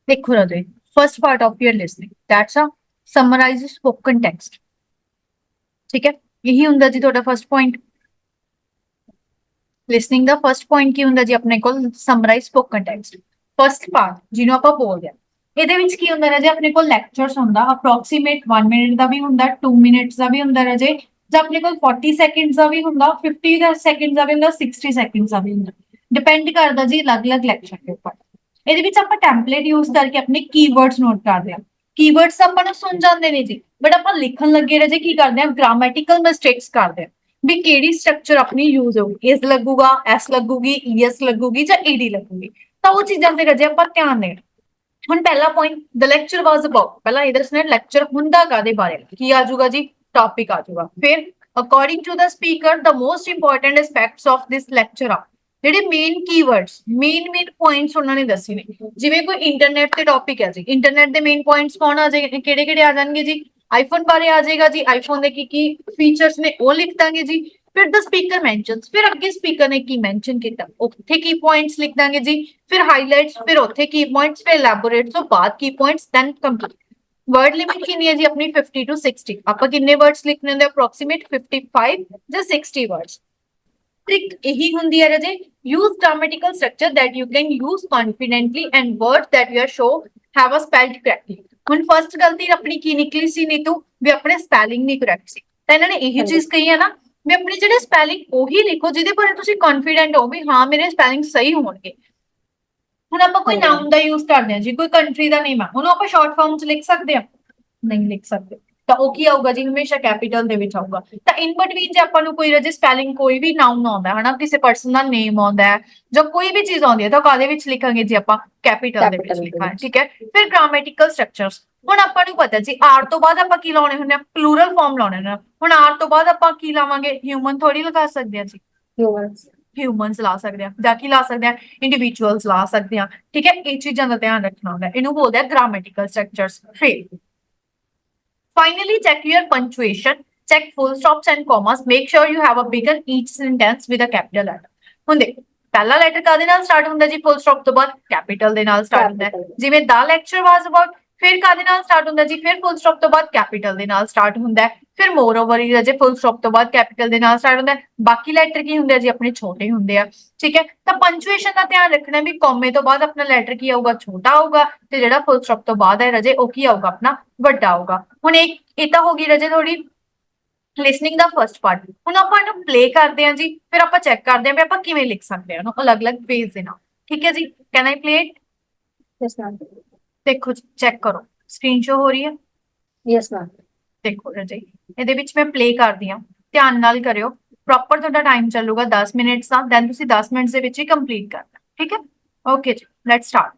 देखो राजे, first part of your listening that's a summarise spoken text. ठीक है, यही ਹੁੰਦਾ जी ਤੁਹਾਡਾ फर्स्ट पॉइंट। ਲਿਸਨਿੰਗ ਦਾ ਫਰਸਟ ਪੁਆਇੰਟ ਕੀ ਹੁੰਦਾ ਜੀ ਆਪਣੇ ਕੋਲ? Summarise spoken text. First part ਜਿਹਨੂੰ ਆਪਾਂ ਬੋਲਦੇ ਆ, ਇਹਦੇ ਵਿੱਚ ਕੀ ਹੁੰਦਾ ਰਾਜੇ? ਆਪਣੇ ਕੋਲ ਲੈਕਚਰਸ ਹੁੰਦਾ, ਅਪਰੋਕਸੀਮੇਟ 1 ਮਿੰਟ ਦਾ ਵੀ ਹੁੰਦਾ, 2 ਮਿੰਟਸ ਦਾ ਵੀ ਹੁੰਦਾ ਰਾਜੇ, ਜਾਂ ਆਪਣੇ ਕੋਲ 40 ਸੈਕਿੰਡਸ ਦਾ ਵੀ ਹੁੰਦਾ, 50 ਸੈਕਿੰਡਸ ਦਾ ਵੀ ਹੁੰਦਾ, 60 ਸੈਕਿੰਡਸ ਦਾ ਵੀ ਹੁੰਦਾ, ਡਿਪੈਂਡ ਕਰਦਾ ਜੀ ਅਲੱਗ-ਅਲੱਗ ਲੈਕਚਰ ਦੇ ਉੱਪਰ। ਇਹਦੇ ਵਿੱਚ ਆਪਾਂ ਟੈਂਪਲੇਟ ਯੂਜ਼ ਕਰਕੇ ਆਪਣੇ ਕੀਵਰਡਸ ਨੋਟ ਕਰਦੇ ਆ। ਕੀਵਰਡਸ ਆਪਾਂ ਨੂੰ ਸੁਣ ਜਾਂਦੇ ਨੇ ਜੀ, ਬਟ ਆਪਾਂ ਲਿਖਣ ਲੱਗੇ ਰਾਜੇ ਕੀ ਕਰਦੇ ਆ? ਗ੍ਰਾਮੈਟਿਕਲ ਮਿਸਟੇਕਸ ਕਰਦੇ ਆ ਵੀ ਕਿਹੜੀ ਸਟਰਕਚਰ ਆਪਣੀ ਯੂਜ਼ ਹੋਊਗੀ, ਇਸ ਲੱਗੂਗਾ, ਐਸ ਲੱਗੂਗੀ, ਈਐਸ ਲੱਗੂਗੀ ਜਾਂ ਈਡੀ ਲੱਗੂਗੀ, ਤਾਂ ਉਹ ਚੀਜ਼ਾਂ ਤੇ ਰਾਜੇ ਆਪਾਂ ਧਿਆਨ ਦੇਣਾ। ਹੁਣ ਪਹਿਲਾ point, the lecture was about, ਪਹਿਲਾਂ ਇਹ ਦੱਸਣਾ ਲੈਕਚਰ ਹੁੰਦਾ ਕਾਦੇ ਬਾਰੇ, ਕੀ ਆ ਜਾਊਗਾ ਜੀ? ਟੌਪਿਕ ਆ ਜਾਊਗਾ। ਫਿਰ according to the speaker the most important aspects of this lecture ਆ, ਜਿਹੜੇ ਮੇਨ ਕੀਵਰਡਸ, ਮੇਨ ਪੁਆਇੰਟਸ ਉਹਨਾਂ ਨੇ ਦੱਸੇ ਨੇ। ਜਿਵੇਂ ਕੋਈ ਇੰਟਰਨੈਟ ਤੇ ਟੌਪਿਕ ਹੈ ਜੀ, ਇੰਟਰਨੈਟ ਦੇ ਮੇਨ ਪੁਆਇੰਟਸ ਕੌਣ ਆ ਜਾਏਗੇ, ਕਿਹੜੇ ਕਿਹੜੇ ਆ ਜਾਣਗੇ ਜੀ? ਆਈਫੋਨ ਬਾਰੇ ਆ ਜਾਏਗਾ ਜੀ, ਆਈਫੋਨ ਦੇ ਕੀ ਫੀਚਰਸ ਨੇ ਉਹ ਲਿਖ ਦਾਂਗੇ ਜੀ। ਫਿਰ ਦ ਸਪੀਕਰ ਮੈਂਸ਼ਨਸ, ਫਿਰ ਅੱਗੇ ਸਪੀਕਰ ਨੇ ਕੀ ਮੈਂਸ਼ਨ ਕੀਤਾ ਉੱਥੇ ਕੀ ਪੁਆਇੰਟਸ ਲਿਖ ਦਾਂਗੇ ਜੀ। ਫਿਰ ਹਾਈਲਾਈਟਸ, ਫਿਰ ਉੱਥੇ ਕੀ ਪੁਆਇੰਟਸ, ਫਿਰ ਇਲੈਬੋਰੇਟ ਤੋਂ ਬਾਅਦ ਕੀ points, then complete. Word limit ਕਿੰਨੀ ਹੈ ਜੀ ਆਪਣੀ? 50 to 60। ਆਪਾਂ ਕਿੰਨੇ ਵਰਡਸ ਲਿਖਣੇ ਹੁੰਦੇ? ਅਪਰੋਕਸੀਮੇਟ 55 ਜਾਂ 60 ਵਰਡਸ। ट्रिक यही हुंदी है राजे, use grammatical structure that you can use confidently and words that you are sure have a spelled correctly। ਹੁਣ ਫਰਸਟ ਗਲਤੀ ਆਪਣੀ ਕੀ ਨਿਕਲੀ ਸੀ ਨੀਤੂ? ਵੀ ਆਪਣੇ ਸਪੈਲਿੰਗ ਨਹੀਂ ਕਰੈਕਟ ਸੀ। ਤਾਂ ਇਹਨਾਂ ਨੇ ਇਹੀ ਚੀਜ਼ ਕਹੀ ਹੈ ਨਾ ਵੀ ਆਪਣੀ ਜਿਹੜੇ ਸਪੈਲਿੰਗ ਉਹੀ ਲਿਖੋ ਜਿਹਦੇ ਬਾਰੇ ਤੁਸੀਂ ਕੌਨਫੀਡੈਂਟ ਹੋ ਵੀ ਹਾਂ ਮੇਰੇ ਸਪੈਲਿੰਗ ਸਹੀ ਹੋਣਗੇ। ਹੁਣ ਆਪਾਂ ਕੋਈ ਨਾਮ ਦਾ ਯੂਜ਼ ਕਰਦੇ ਹਾਂ ਜੀ, ਕੋਈ ਕੰਟਰੀ ਦਾ ਨੇਮ ਆ, ਉਹਨੂੰ ਆਪਾਂ ਸ਼ਾਰਟ ਫਾਰਮ ਚ ਲਿਖ ਸਕਦੇ ਹਾਂ? ਨਹੀਂ ਲਿਖ ਸਕਦੇ। ਤਾਂ ਉਹ ਕੀ ਆਊਗਾ ਜੀ? ਹਮੇਸ਼ਾ ਕੈਪੀਟਲ ਦੇ ਵਿੱਚ ਆਊਗਾ। ਤਾਂ ਇਨ ਬਿਟਵੀਨ ਜੇ ਆਪਾਂ ਨੂੰ ਕੋਈ ਰਜੇ ਸਪੈਲਿੰਗ ਕੋਈ ਵੀ ਨਾਉਨ ਆਉਂਦਾ ਹੈ ਨਾ, ਕਿਸੇ ਪਰਸਨ ਦਾ ਨੇਮ ਆਉਂਦਾ ਹੈ ਜਾਂ ਕੋਈ ਵੀ ਚੀਜ਼ ਆਉਂਦੀ ਹੈ, ਤਾਂ ਕਾਹਦੇ ਵਿੱਚ ਲਿਖਾਂਗੇ ਜੀ? ਆਪਾਂ ਕੈਪੀਟਲ ਦੇ ਵਿੱਚ ਲਿਖਾਂਗੇ। ਠੀਕ ਹੈ। ਫਿਰ ਗ੍ਰਾਮੈਟਿਕਲ ਸਟਰਕਚਰਸ, ਹੁਣ ਆਪਾਂ ਨੂੰ ਪਤਾ ਜੀ ਆਰ ਤੋਂ ਬਾਅਦ ਆਪਾਂ ਕੀ ਲਾਉਣੇ ਹੁੰਦੇ ਆ? ਪਲੂਰਲ ਫਾਰਮ ਲਾਉਣੇ ਹੁੰਦੇ ਆ। ਹੁਣ ਆਰ ਤੋਂ ਬਾਅਦ ਆਪਾਂ ਕੀ ਲਾਵਾਂਗੇ? ਹਿਊਮਨ ਥੋੜੀ ਲਗਾ ਸਕਦੇ ਆ ਜੀ, ਹਿਊਮਨਸ ਲਾ ਸਕਦੇ ਆ, ਜਾਂ ਕੀ ਲਾ ਸਕਦੇ ਆ? ਇੰਡੀਵਿਜੂਅਲਸ ਲਾ ਸਕਦੇ ਆ। ਠੀਕ ਹੈ, ਇਹ ਚੀਜ਼ਾਂ ਦਾ ਧਿਆਨ ਰੱਖਣਾ ਹੁੰਦਾ, ਇਹਨੂੰ ਬੋਲਦੇ ਆ ਗ੍ਰਾਮੈਟਿਕਲ ਸਟਰਕਚਰਸ। ਫਿਰ finally check your punctuation, check full stops and commas, make sure you have a begun each sentence with a capital letter। ਹੁਣ ਦੇਖੋ ਪਹਿਲਾ ਲੈਟਰ ਕਾਦੇ ਨਾਲ ਸਟਾਰਟ ਹੁੰਦਾ ਜੀ? ਫੁੱਲ ਸਟਾਪ ਤੋਂ ਬਾਅਦ ਕੈਪੀਟਲ ਦੇ ਨਾਲ ਸਟਾਰਟ ਹੁੰਦਾ ਹੈ। ਜਿਵੇਂ ਦਾ ਲੈਕਚਰ ਵਾਸ ਅਬਾਊਟ, ਫਿਰ ਕਾਦੇ ਨਾਲ ਸਟਾਰਟ ਹੁੰਦਾ ਜੀ? ਫਿਰ ਫੁੱਲ ਸਟਾਪ ਤੋਂ ਬਾਅਦ ਕੈਪੀਟਲ ਦੇ ਨਾਲ ਸਟਾਰਟ ਹੁੰਦਾ ਹੈ। ਫਿਰ ਮੋਰ ਓਵਰ ਹੀ ਜੇ ਫੁੱਲ ਸਟਾਪ ਤੋਂ ਬਾਅਦ ਕੈਪੀਟਲ ਦੇ ਨਾਲ ਸਟਾਰਟ ਹੁੰਦਾ ਹੈ। ਬਾਕੀ ਲੈਟਰ ਕੀ ਹੁੰਦੇ ਆ ਜੀ? ਆਪਣੇ ਛੋਟੇ ਹੁੰਦੇ ਆ। ਠੀਕ ਹੈ, ਤਾਂ ਪੰਚੁਏਸ਼ਨ ਦਾ ਧਿਆਨ ਰੱਖਣਾ ਵੀ ਕੋਮੇ ਤੋਂ ਬਾਅਦ ਆਪਣਾ ਲੈਟਰ ਕੀ ਆਊਗਾ? ਛੋਟਾ ਆਊਗਾ, ਤੇ ਜਿਹੜਾ ਫੁੱਲ ਸਟਾਪ ਤੋਂ ਬਾਅਦ ਹੈ ਰਜੇ ਉਹ ਕੀ ਆਊਗਾ? ਆਪਣਾ ਵੱਡਾ ਆਊਗਾ। ਹੁਣ ਇਹ ਤਾਂ ਹੋ ਗਈ ਰਜੇ ਥੋੜੀ ਲਿਸਨਿੰਗ ਦਾ ਫਰਸਟ ਪਾਰਟ। ਹੁਣ ਆਪਾਂ ਇਹਨੂੰ ਪਲੇ ਕਰਦੇ ਹਾਂ ਜੀ, ਫਿਰ ਆਪਾਂ ਚੈੱਕ ਕਰਦੇ ਹਾਂ ਵੀ ਆਪਾਂ ਕਿਵੇਂ ਲਿਖ ਸਕਦੇ ਹਾਂ ਉਹਨੂੰ ਅਲੱਗ-ਅਲੱਗ ਵੇਜ਼ ਦੇ ਨਾਲ। ਠੀਕ ਹੈ ਜੀ, can I play it? Yes ma'am. ਦੇਖੋ ਚੈੱਕ ਕਰੋ, ਸਕਰੀਨ ਸ਼ੋ ਹੋ ਰਹੀ ਹੈ? Yes ma'am. ਦੇਖੋ ਰਜੇ, ਇਹਦੇ ਵਿੱਚ ਮੈਂ ਪਲੇ ਕਰਦੀ ਹਾਂ, ਧਿਆਨ ਨਾਲ ਕਰਿਓ। ਪ੍ਰੋਪਰ ਤੁਹਾਡਾ ਟਾਈਮ ਚੱਲੂਗਾ 10 ਮਿੰਟਸ ਦਾ, ਦੈਨ ਤੁਸੀਂ 10 ਮਿੰਟਸ ਦੇ ਵਿੱਚ ਹੀ ਕੰਪਲੀਟ ਕਰਨਾ। ਠੀਕ ਹੈ, ਓਕੇ ਜੀ, let's start.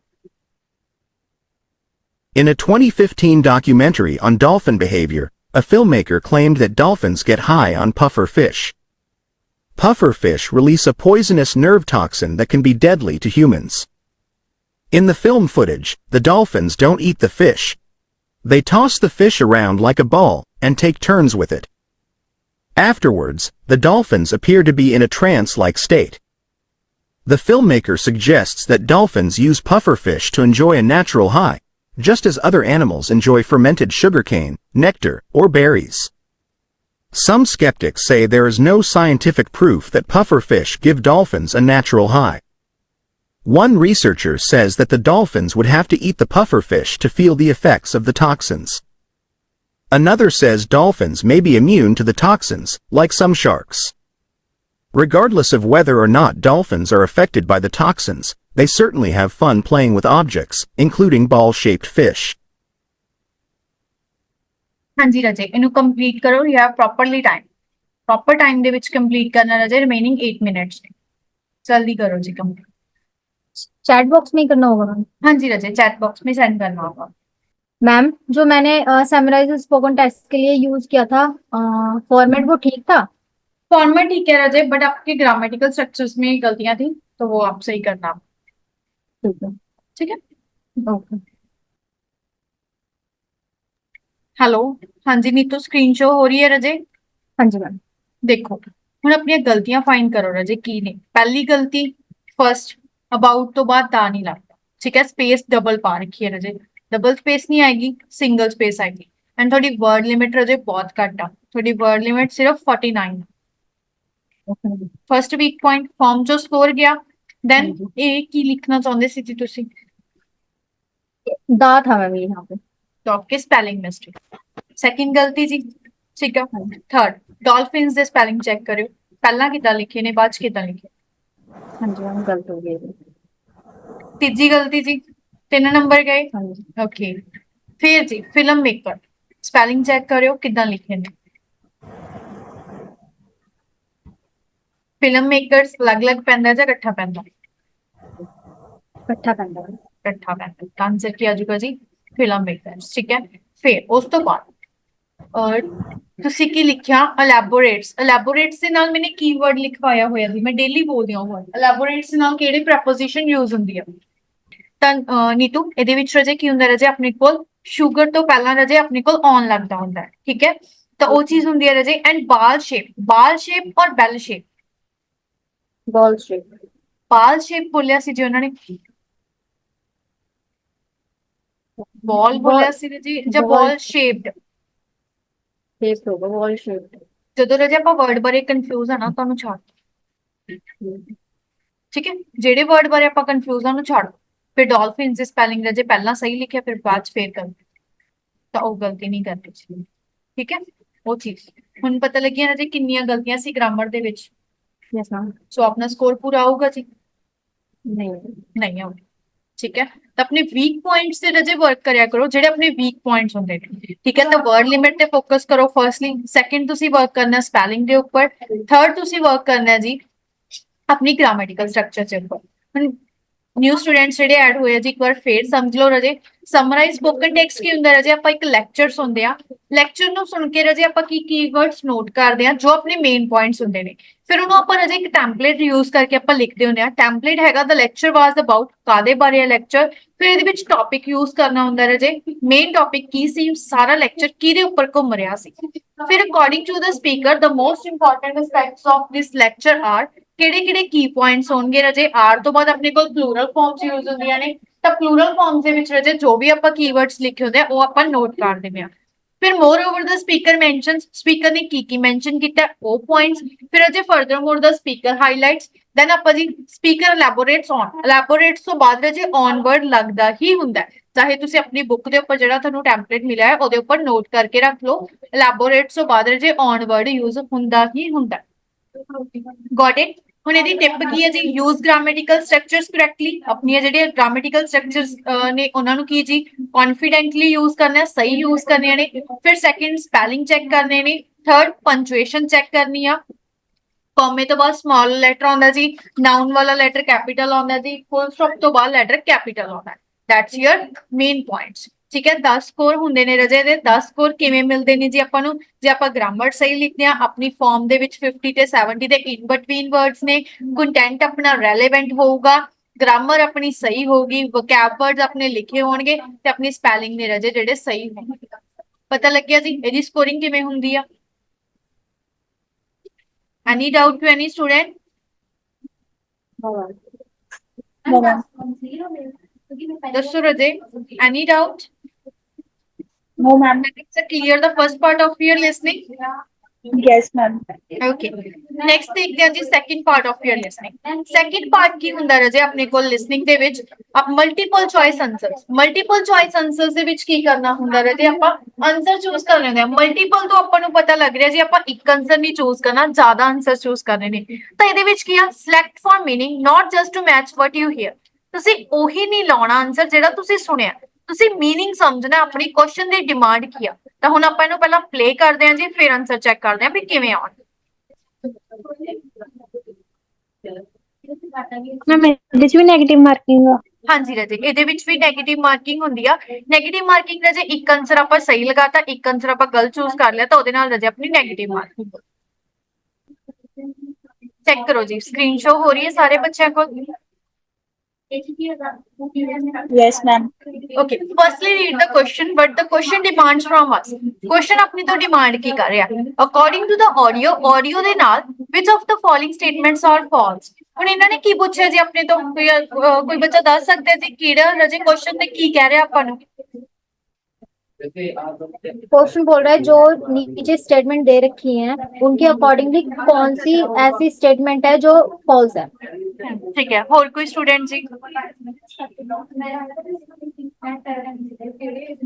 In a 2015 documentary on dolphin behavior, a filmmaker claimed that dolphins get high on puffer fish. Puffer fish release a poisonous nerve toxin that can be deadly to humans. In the film footage, the dolphins don't eat the fish. They toss the fish around like a ball and take turns with it. Afterwards, the dolphins appear to be in a trance-like state. The filmmaker suggests that dolphins use pufferfish to enjoy a natural high, just as other animals enjoy fermented sugarcane, nectar, or berries. Some skeptics say there is no scientific proof that pufferfish give dolphins a natural high. One researcher says that the dolphins would have to eat the pufferfish to feel the effects of the toxins. Another says dolphins may be immune to the toxins, like some sharks. Regardless of whether or not dolphins are affected by the toxins, they certainly have fun playing with objects, including ball-shaped fish. ਹਾਂਜੀ ਰਾਜੇ, ਇਹਨੂੰ complete ਕਰੋ। You have properly time, proper time ਦੇ ਵਿੱਚ complete ਕਰਨਾ ਰਾਜੇ। Remaining 8 minutes ਨੇ, ਜਲਦੀ ਕਰੋ ਜੀ ਕੰਪਲੀਟ। चैट बॉक्स में ही करना होगा मैम? हाँ जी राजे, चैट बॉक्स में सेंड करना होगा। मैम जो मैंने समराइज स्पोकन टेस्ट के लिए यूज किया था, फॉर्मेट वो ठीक था? फॉर्मेट ठीक है राजे, बट आपके ग्रामेटिकल स्ट्रक्चर्स में गलतियां थी, तो वो आप सही करना। ठीक है। ठीक है, ओके। हेलो, हाँ जी नीतू, स्क्रीन शो हो रही है राजे? हाँ जी मैम। देखो ਹੁਣ ਆਪਣੀਆਂ ਗਲਤੀਆਂ ਫਾਈਂਡ ਕਰੋ ਰਾਜੇ ਕੀ ਨੇ। ਪਹਿਲੀ ਗਲਤੀ, ਫਰਸਟ ਅਬਾਊਟ ਤੋਂ ਬਾਅਦ ਦਾ ਨਹੀਂ ਲੱਗਦਾ। ठीक है स्पेस डबल पा रखी है रजे डबल स्पेस नहीं आएगी सिंगल स्पेस आएगी एंड थोड़ी वर्ड लिमिट रजे बहुत घट आ थोड़ी वर्ड लिमिट सिर्फ 49 फर्स्ट वीक पॉइंट फॉर्म चो स्कोर गया देन ए की लिखना चाहते सी जी तुसी दा था मैम यहाँ पे। तो आपके स्पेलिंग मिस्टेक सेकंड गलती जी ठीक है हाँ जी। थर्ड डॉल्फिन्स ਦੇ स्पेलिंग चेक करियो ਪਹਿਲਾਂ ਕਿਦਾਂ ਲਿਖੇ ਨੇ ਬਾਅਦ ਚ ਕਿਦਾਂ ਲਿਖੇ हाँ जी मैम गलत हो गई है। ਤੀਜੀ ਗਲਤੀ ਜੀ 3 ਨੰਬਰ ਗਏ हाँ जी। ਓਕੇ ਫਿਰ ਜੀ ਫਿਲਮ ਮੇਕਰ स्पेलिंग चेक करियो किदां लिखे ने फिल्म मेकर्स अलग अलग पैंदा ਜਾਂ ਇਕੱਠਾ ਪੈਂਦਾ इकट्ठा करना है। ਇਕੱਠਾ ਪੈਂਦਾ ਤਾਂ ਆਨਸਰ ਕੀ ਆ ਜਾਊਗਾ ਜੀ ਫਿਲਮ ਮੇਕਰਸ ਠੀਕ ਹੈ ਫਿਰ ਉਸ ਤੋਂ ਬਾਅਦ ਤੁਸੀਂ ਕੀ ਲਿਖਿਆ ਐਲੈਬੋਰੇਟਸ ਦੇ ਨਾਲ ਮੈंने ਕੀਵਰਡ ਲਿਖਵਾਇਆ ਹੋਇਆ ਸੀ ਮੈਂ ਡੇਲੀ ਬੋਲਦੀ ਹਾਂ ਵਰਡ ਐਲੈਬੋਰੇਟਸ ਦੇ ਨਾਲ ਕਿਹੜੀ ਪ੍ਰੈਪੋਜੀਸ਼ਨ ਯੂਜ਼ ਹੁੰਦੀ ਆ ਤਾਂ ਨੀਤੂ ਇਹਦੇ ਵਿੱਚ ਰਜੇ ਕੀ ਹੁੰਦਾ ਰਜੇ ਆਪਣੇ ਕੋਲ ਸ਼ੂਗਰ ਤੋਂ ਪਹਿਲਾਂ ਰਜੇ ਆਪਣੇ ਕੋਲ ਔਨ ਲੱਗਦਾ ਹੁੰਦਾ ਹੈ ਠੀਕ ਹੈ ਤਾਂ ਉਹ ਚੀਜ਼ ਹੁੰਦੀ ਹੈ ਰਜੇ ਐਂਡ ਬਾਲ ਸ਼ੇਪ ਔਰ ਬੈਲ ਸ਼ੇਪ बॉल शेप। ਬਾਲ ਸ਼ੇਪ ਬੋਲਿਆ ਸੀ ਜੀ ਉਹਨਾਂ ਨੇ ਬॉल ਬੋਲਿਆ ਸੀ ਜੀ ਜਾਂ ਬॉल ਸ਼ੇਪਡ शेप होगा बॉल शेप। ਜਦੋਂ ਰਜੇ ਆਪਾਂ ਵਰਡ ਬਾਰੇ ਕਨਫਿਊਜ਼ ਆ ਨਾ ਤੁਹਾਨੂੰ ਛੱਡ ਠੀਕ ਹੈ ਜਿਹੜੇ ਵਰਡ ਬਾਰੇ ਆਪਾਂ ਕਨਫਿਊਜ਼ ਆ ਉਹਨੂੰ ਛੱਡ ਫਿਰ ਡਾਲਫਿਨਸ ਦੀ ਸਪੈਲਿੰਗ ਰਜੇ ਪਹਿਲਾਂ ਸਹੀ ਲਿਖਿਆ ਫਿਰ ਬਾਅਦ ਚ ਫੇਰ ਕਰ ਤਾਂ ਉਹ ਗਲਤੀ ਨਹੀਂ ਕਰਨੀ ਚਾਹੀਦੀ ਠੀਕ ਹੈ ਉਹ ਚੀਜ਼ ਹੁਣ ਪਤਾ ਲੱਗਿਆ ਰਜੇ ਕਿੰਨੀਆਂ ਗਲਤੀਆਂ ਸੀ ਗ੍ਰਾਮਰ ਦੇ ਵਿੱਚ यस मैम। ਸੋ ਆਪਣਾ ਸਕੋਰ ਪੂਰਾ ਆਊਗਾ ਜੀ नहीं ਨਹੀਂ ਆਊਗਾ ਠੀਕ ਹੈ ਤਾਂ ਆਪਣੇ ਵੀਕ ਪੁਆਇੰਟਸ ਤੇ ਰਜੇ ਵਰਕ ਕਰਿਆ ਕਰੋ ਜਿਹੜੇ ਆਪਣੇ ਵੀਕ ਪੁਆਇੰਟਸ ਹੁੰਦੇ ਨੇ ਠੀਕ ਹੈ ਤਾਂ ਵਰਡ ਲਿਮਿਟ ਤੇ ਫੋਕਸ ਕਰੋ ਫਰਸਟਲੀ ਸੈਕੰਡ ਤੁਸੀਂ ਵਰਕ ਕਰਨਾ ਸਪੈਲਿੰਗ ਦੇ ਉੱਪਰ ਥਰਡ ਤੁਸੀਂ ਵਰਕ ਕਰਨਾ ਜੀ ਆਪਣੀ ਗ੍ਰਾਮੈਟਿਕਲ ਸਟਰਕਚਰ ਦੇ ਉੱਪਰ ਹੁਣ ਨਿਊ ਸਟੂਡੈਂਟਸ ਜਿਹੜੇ ਐਡ ਹੋਏ ਆ ਜੀ ਇੱਕ ਵਾਰ ਫੇਰ ਸਮਝ ਲਓ ਰਜੇ ਸਮਰਾਈਜ਼ ਸਪੋਕਨ ਟੈਕਸਟ ਕੀ ਹੁੰਦਾ ਰਜੇ ਆਪਾਂ ਇੱਕ ਲੈਕਚਰ ਸੁਣਦੇ ਆ ਲੈਕਚਰ ਨੂੰ ਸੁਣ ਕੇ ਰਜੇ ਆਪਾਂ ਕੀ ਕੀਵਰਡਸ ਨੋਟ ਕਰਦੇ ਆ ਜੋ ਆਪਣੇ ਮੇਨ ਪੁਆਇੰਟਸ ਹੁੰਦੇ ਨੇ ਫਿਰ ਉਹਨੂੰ ਆਪਾਂ ਰਜੇ ਇੱਕ ਟੈਂਪਲੇਟ ਯੂਜ਼ ਕਰਕੇ ਆਪਾਂ ਲਿਖਦੇ ਹੁੰਦੇ ਆ ਟੈਂਪਲੇਟ ਹੈਗਾ ਦ ਲੈਕਚਰ ਵਾਸ ਅਬਾਊਟ ਕਾਦੇ ਬਾਰੇ ਹੈ ਲੈਕਚਰ ਫਿਰ ਇਹਦੇ ਵਿੱਚ ਟੌਪਿਕ ਯੂਜ਼ ਕਰਨਾ ਹੁੰਦਾ ਰਜੇ ਮੇਨ ਟੌਪਿਕ ਕੀ ਸੀ ਸਾਰਾ ਲੈਕਚਰ ਕਿਹਦੇ ਉੱਪਰ ਘੁੰਮ ਰਿਹਾ ਸੀ ਫਿਰ according to the speaker the most important aspects of this lecture are ਕਿਹੜੇ ਕੀ ਪੁਆਇੰਟਸ ਹੋਣਗੇ ਰਜੇ ਆਰ ਤੋਂ ਬਾਅਦ ਆਪਣੇ ਕੋਲ ਪਲੂਰਲ ਫਾਰਮਸ ਯੂਜ਼ ਹੁੰਦੀਆਂ ਨੇ ਤਾਂ ਪਲੂਰਲ ਫਾਰਮਸ ਦੇ ਵਿੱਚ ਰਜੇ ਜੋ ਵੀ ਆਪਾਂ ਕੀਵਰਡਸ ਲਿਖੇ ਹੁੰਦੇ ਆ ਉਹ ਆਪਾਂ ਨੋਟ ਕਰ ਦਿੰਦੇ ਆ ਫਿਰ ਮੋਰ ਓਵਰ ਦਾ ਸਪੀਕਰ ਮੈਂਸ਼ਨਸ ਸਪੀਕਰ ਨੇ ਕੀ ਮੈਂਸ਼ਨ ਕੀਤਾ ਉਹ ਪੁਆਇੰਟਸ ਫਿਰ ਅਜੇ ਫਰਦਰ ਮੋਰ ਦਾ ਸਪੀਕਰ ਹਾਈਲਾਈਟਸ ਦੈਨ ਆਪਾਂ ਜੀ ਸਪੀਕਰ ਐਲੈਬੋਰੇਟਸ ਤੋਂ ਬਾਅਦ ਜੇ ਔਨ ਵਰਡ ਲੱਗਦਾ ਹੀ ਹੁੰਦਾ ਚਾਹੇ ਤੁਸੀਂ ਆਪਣੀ ਬੁੱਕ ਦੇ ਉੱਪਰ ਜਿਹੜਾ ਤੁਹਾਨੂੰ ਟੈਂਪਲੇਟ ਮਿਲਿਆ ਹੈ ਉਹਦੇ ਉੱਪਰ ਨੋਟ ਕਰਕੇ ਰੱਖ ਲਓ ਐਲੈਬੋਰੇਟਸ ਤੋਂ ਬਾਅਦ ਜੇ ਔਨ ਵਰਡ ਯੂਜ਼ ਹੁੰਦਾ ਹੀ ਹੁੰਦਾ ਗॉट ਇਟ ਹੁਣ ਇਹਦੀ ਟਿਪ ਕੀ ਹੈ ਜੀ ਯੂਜ਼ ਗ੍ਰਾਮੈਟਿਕਲ ਸਟਰਕਚਰਸ ਕਰੈਕਟਲੀ ਆਪਣੀਆਂ ਜਿਹੜੀਆਂ ਗ੍ਰਾਮੈਟਿਕਲ ਸਟਰਕਚਰਸ ਨੇ ਉਹਨਾਂ ਨੂੰ ਕੀ ਜੀ ਕੌਨਫੀਡੈਂਟਲੀ ਯੂਜ਼ ਕਰਨਾ ਸਹੀ ਯੂਜ਼ ਕਰਨੇ ਨੇ ਫਿਰ ਸੈਕੰਡ ਸਪੈਲਿੰਗ ਚੈੱਕ ਕਰਨੇ ਨੇ ਥਰਡ ਪੰਚੁਏਸ਼ਨ ਚੈੱਕ ਕਰਨੀ ਆ ਕੌਮੇ ਤੋਂ ਬਾਅਦ ਸਮਾਲ ਲੈਟਰ ਆਉਂਦਾ ਜੀ ਨਾउन ਵਾਲਾ ਲੈਟਰ ਕੈਪੀਟਲ ਆਉਂਦਾ ਜੀ ਫੁੱਲ ਸਟਾਪ ਤੋਂ ਬਾਅਦ ਲੈਟਰ ਕੈਪੀਟਲ ਆਉਂਦਾ ਦੈਟਸ ਯਰ ਮੇਨ ਪੁਆਇੰਟਸ ਠੀਕ ਹੈ 10 ਸਕੋਰ ਹੁੰਦੇ ਨੇ ਰਜੇ ਦੇ 10 ਸਕੋਰ ਕਿਵੇਂ ਮਿਲਦੇ ਨੇ ਜੀ ਆਪਾਂ ਨੂੰ ਜੇ ਆਪਾਂ ਗ੍ਰਾਮਰ ਸਹੀ ਲਿਖਦੇ ਆ ਆਪਣੀ ਫਾਰਮ ਦੇ ਵਿੱਚ 50 ਤੇ 70 ਦੇ ਇਨ ਬਿਟਵੀਨ ਵਰਡਸ ਨੇ ਕੰਟੈਂਟ ਆਪਣਾ ਰੈਲੇਵੈਂਟ ਹੋਊਗਾ ਗ੍ਰਾਮਰ ਆਪਣੀ ਸਹੀ ਹੋਊਗੀ ਵੋਕੈਬ ਵਰਡਸ ਆਪਣੇ ਲਿਖੇ ਹੋਣਗੇ ਤੇ ਆਪਣੀ ਸਪੈਲਿੰਗ ਨੇ ਰਜੇ ਜਿਹੜੇ ਸਹੀ ਹੋਣਗੇ ਪਤਾ ਲੱਗਿਆ ਜੀ ਇਹਦੀ ਸਕੋਰਿੰਗ ਕਿਵੇਂ ਹੁੰਦੀ ਆ any doubt to any student ਦੱਸੋ ਰਜੇ any doubt No, ma'am. it's a clear the first part of your listening Yes, ma'am. okay next ਦੇਖਦੇ ਹਾਂ ਜੀ second part of your listening second part ਕੀ ਹੁੰਦਾ ਰਜੇ ਆਪਣੇ ਕੋਲ listening ਦੇ ਵਿੱਚ ਆਪ multiple choice answers ਦੇ ਵਿੱਚ ਕੀ ਕਰਨਾ ਹੁੰਦਾ ਰਜੇ ਆਪਾਂ ਆਨਸਰ ਚੂਜ਼ ਕਰਨੇ ਹੁੰਦੇ ਆ ਮਲਟੀਪਲ ਤੋਂ ਆਪਾਂ ਨੂੰ ਪਤਾ ਲੱਗ ਰਿਹਾ ਜੀ ਆਪਾਂ ਇੱਕ ਆਨਸਰ ਨਹੀਂ ਚੂਜ਼ ਕਰਨਾ ਜ਼ਿਆਦਾ ਆਨਸਰ ਚੂਜ਼ ਕਰਨੇ ਨੇ ਤਾਂ ਇਹਦੇ ਵਿੱਚ ਕੀ ਆ select for meaning not just to match what you hear ਤੁਸੀਂ ਉਹੀ ਨਹੀਂ ਲਾਉਣਾ ਆਨਸਰ ਜਿਹੜਾ ਤੁਸੀਂ ਸੁਣਿਆ ਤੁਸੀਂ ਮੀਨਿੰਗ ਸਮਝਣਾ ਆਪਣੀ ਕੁਐਸਚਨ ਦੀ ਡਿਮਾਂਡ ਕੀ ਆ ਤਾਂ ਹੁਣ ਆਪਾਂ ਇਹਨੂੰ ਪਹਿਲਾਂ ਪਲੇ ਕਰਦੇ ਹਾਂ ਜੀ ਫਿਰ ਆਨਸਰ ਚੈੱਕ ਕਰਦੇ ਹਾਂ ਵੀ ਕਿਵੇਂ ਆਉਣ Ma'am, this will negative marking. ਹਾਂਜੀ ਰਜੇ ਇਹਦੇ ਵਿੱਚ ਵੀ 네ਗੇਟਿਵ ਮਾਰਕਿੰਗ ਹੁੰਦੀ ਆ 네ਗੇਟਿਵ ਮਾਰਕਿੰਗ ਰਜੇ ਇੱਕ ਆਨਸਰ ਆਪਾਂ ਸਹੀ ਲਗਾਤਾ ਇੱਕ ਆਨਸਰ ਆਪਾਂ ਗਲਤ ਚੂਜ਼ ਕਰ ਲਿਆ ਤਾਂ ਉਹਦੇ ਨਾਲ ਰਜੇ ਆਪਣੀ 네ਗੇਟਿਵ ਮਾਰਕਿੰਗ ਚੈੱਕ ਕਰੋ ਜੀ ਸਕਰੀਨ ਸ਼ੋ ਹੋ ਰਹੀ ਹੈ ਸਾਰੇ ਬੱਚਿਆਂ ਕੋਲ Yes, ma'am. Okay, firstly read the question, but the question demands from us. Question ਆਪਣੀ ਤੋਂ demand ਕੀ ਕਰ ਰਿਹਾ? According to the audio ਦੇ ਨਾਲ which of the following statements are false? ਹੁਣ ਇਹਨਾਂ ਨੇ ਕੀ ਪੁੱਛਿਆ ਜੀ ਆਪਣੇ ਤੋਂ ਕੋਈ ਬੱਚਾ ਦੱਸ ਸਕਦਾ ਜੀ ਕਿਹੜਾ ਰਜੇ क्वेश्चन ਤੇ ਕੀ ਕਹਿ ਰਿਹਾ ਆਪਾਂ ਨੂੰ? क्वेश्चन बोल रहा है जो नीचे स्टेटमेंट दे रखी हैं उनके अकॉर्डिंगली कौन सी ऐसी स्टेटमेंट है जो फॉल्स है। ठीक है, और कोई स्टूडेंट जी?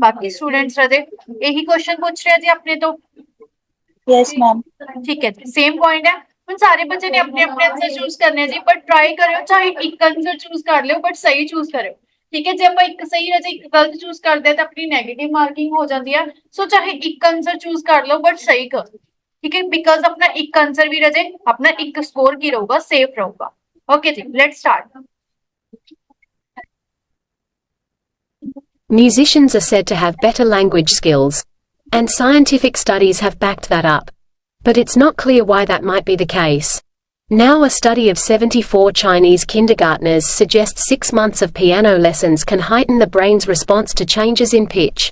बाकी स्टूडेंट्स रजे यही क्वेश्चन पूछ रहे हैं जी अपने तो? Yes, ma'am. ठीक है जी, सेम पॉइंट है। ਹੁਣ ਸਾਰੇ ਬੱਚੇ ਨੇ ਆਪਣੇ ਆਪਣੇ ਆंसर ਚੂਜ਼ ਕਰਨੇ ਜੀ, ਪਰ ਟਰਾਈ ਕਰਿਓ ਚਾਹੇ ਇੱਕ ਆंसर ਚੂਜ਼ ਕਰ ਲਿਓ ਬਟ ਸਹੀ ਚੂਜ਼ ਕਰਿਓ। ਠੀਕ ਹੈ, ਜੇ ਆਪਾਂ ਇੱਕ ਸਹੀ ਰਜੇ ਇੱਕ ਗਲਤ ਚੂਜ਼ ਕਰਦੇ ਤਾਂ ਆਪਣੀ 네ਗੇਟਿਵ ਮਾਰਕਿੰਗ ਹੋ ਜਾਂਦੀ ਹੈ। ਸੋ ਚਾਹੇ ਇੱਕ ਆंसर ਚੂਜ਼ ਕਰ ਲਓ ਬਟ ਸਹੀ ਕਰੋ। ਠੀਕ ਹੈ, ਬਿਕਾਜ਼ ਆਪਣਾ ਇੱਕ ਆंसर ਵੀ ਰਜੇ ਆਪਣਾ ਇੱਕ ਸਕੋਰ ਕੀ ਰਹੂਗਾ, ਸੇਫ ਰਹੂਗਾ। ਓਕੇ ਜੀ, let's ਸਟਾर्ट। Musicians are said to have better language skills, and scientific studies have backed that up. But it's not clear why that might be the case. Now a study of 74 Chinese kindergartners suggests 6 months of piano lessons can heighten the brain's response to changes in pitch.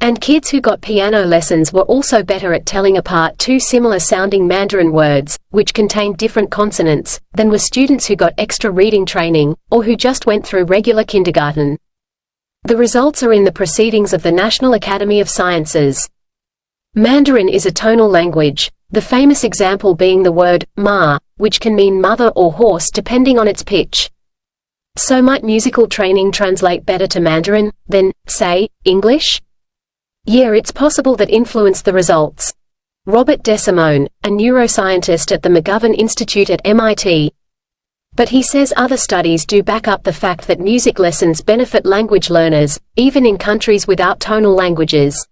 And kids who got piano lessons were also better at telling apart two similar sounding Mandarin words, which contained different consonants, than were students who got extra reading training, or who just went through regular kindergarten. The results are in the Proceedings of the National Academy of Sciences. Mandarin is a tonal language, the famous example being the word ma, which can mean mother or horse depending on its pitch. So might musical training translate better to Mandarin than, say, English? Yeah, it's possible that influenced the results. Robert DeSimone, a neuroscientist at the McGovern Institute at MIT. But he says other studies do back up the fact that music lessons benefit language learners, even in countries without tonal languages.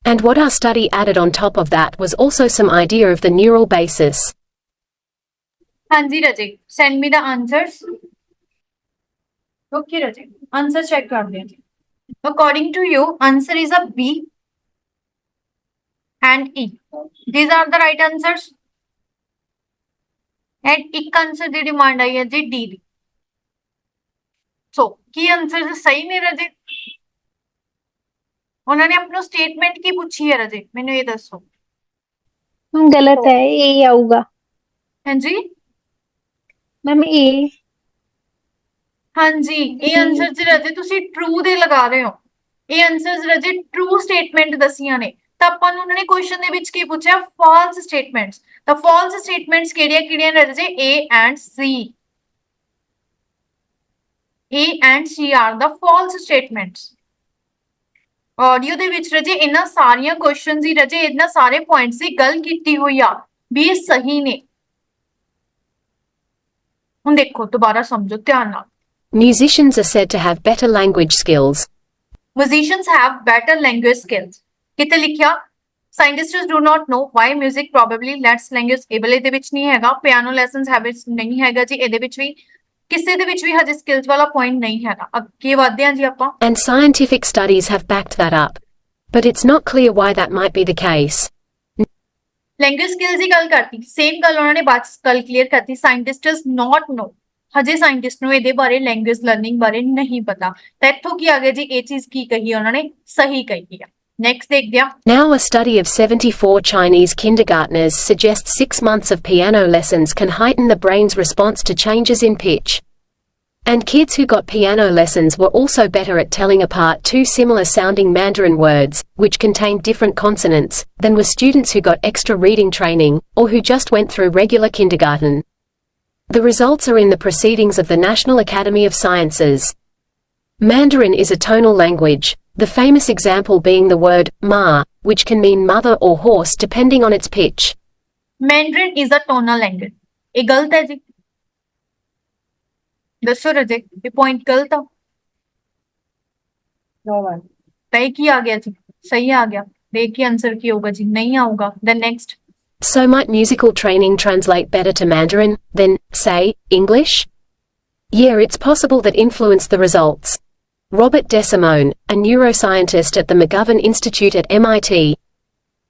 And what our study added on top of that was also some idea of the neural basis. Hanji Raje, send me the answers. Okay Raje, answer check kar diya. According to you, answer is a B and E. These are the right answers. And एक answer the demand आई है G D दी। सो की answer सही ने रजे? उन्होंने अपना statement की पूछी है रजे, मैंने ये दसो। गलत है, यही आऊगा। हाँ जी मैम ए। हाँ जी, ये आंसर जी रजे तुसी ट्रू दे लगा रहे हो। ये आंसर्स रजे ट्रू स्टेटमेंट दसियां ने। ਤਾਂ ਆਪਾਂ ਨੂੰ ਉਹਨਾਂ ਨੇ ਕੁਐਸਚਨ ਦੇ ਵਿੱਚ ਕੀ ਪੁੱਛਿਆ? False statements. ਤਾਂ ਫਾਲਸ ਸਟੇਟਮੈਂਟਸ ਕਿਹੜੀਆਂ ਰਜੇ? A and C. A and C are the false statements. Audio ਦੇ ਵਿੱਚ ਰਜੇ ਇਹਨਾਂ ਸਾਰੀਆਂ ਕੁਐਸਚਨਸ ਹੀ ਰਜੇ ਇਹਨਾਂ ਸਾਰੇ ਪੁਆਇੰਟਸ ਦੀ ਗੱਲ ਕੀਤੀ ਹੋਈ ਆ ਵੀ ਇਹ ਸਹੀ ਨੇ। ਹੁਣ ਦੇਖੋ ਦੁਬਾਰਾ ਸਮਝੋ ਧਿਆਨ ਨਾਲ। Musicians are said to have better language skills. Musicians have better language skills. ਕਿਤੇ ਲਿਖਿਆ scientists do not know why music probably lets language able ਇਹਦੇ ਵਿੱਚ ਨਹੀਂ ਹੈਗਾ, ਪਿਆਨੋ ਲੈਸਨਸ ਹੈਬਿਟਸ ਨਹੀਂ ਹੈਗਾ ਜੀ, ਇਹਦੇ ਵਿੱਚ ਵੀ ਕਿਸੇ ਦੇ ਵਿੱਚ ਵੀ ਹਜੇ ਸਕਿੱਲਸ ਵਾਲਾ ਪੁਆਇੰਟ ਨਹੀਂ ਹੈਗਾ। ਅੱਗੇ ਵਧਦੇ ਹਾਂ ਜੀ ਆਪਾਂ। And scientific studies have backed that up. But it's not clear why that might be the case. Language skills ਦੀ ਗੱਲ ਕਰਤੀ, ਸੇਮ ਗੱਲ ਉਹਨਾਂ ਨੇ ਬਾਅਦ ਗੱਲ ਕਲੀਅਰ ਕਰਤੀ। ਸਾਇੰਟਿਸਟਸ ਨੋਟ ਨੋ, ਹਜੇ ਸਾਇੰਟਿਸਟ ਨੂੰ ਇਹਦੇ ਬਾਰੇ ਲੈਂਗੁਏਜ ਲਰਨਿੰਗ ਬਾਰੇ ਨਹੀਂ ਪਤਾ। ਤਾਂ ਇੱਥੋਂ ਕੀ ਆ ਗਿਆ ਜੀ? ਇਹ ਚੀਜ਼ ਕੀ ਕਹੀ ਉਹਨਾਂ ਨੇ? ਸਹੀ ਕਹੀ ਆ। Next ਦੇਖਦੇ ਹਾਂ। Now a study of 74 Chinese kindergartners suggests 6 months of piano lessons can heighten the brain's response to changes in pitch. And kids who got piano lessons were also better at telling apart two similar sounding Mandarin words, which contained different consonants, than were students who got extra reading training, or who just went through regular kindergarten. The results are in the Proceedings of the National Academy of Sciences. Mandarin is a tonal language, the famous example being the word ma, which can mean mother or horse depending on its pitch. Mandarin is a tonal language. ਇਹ ਗਲਤ ਹੈ ਜੀ, ਦੱਸੋ ਰਜੇ, ਇਹ point ਗਲਤ ਆ। ਤਾਂ ਇਹ ਕੀ ਆ ਗਿਆ ਜੀ? ਸਹੀ ਆ ਗਿਆ। ਦੇਖ ਕੇ ਆਨਸਰ ਕੀ ਹੋਗਾ ਜੀ? ਨਹੀਂ ਆਊਗਾ। then next. So might musical training translate better to Mandarin than, say, English? Yeah, it's possible that influenced the results. Robert DeSimone, a neuroscientist at the McGovern Institute at MIT.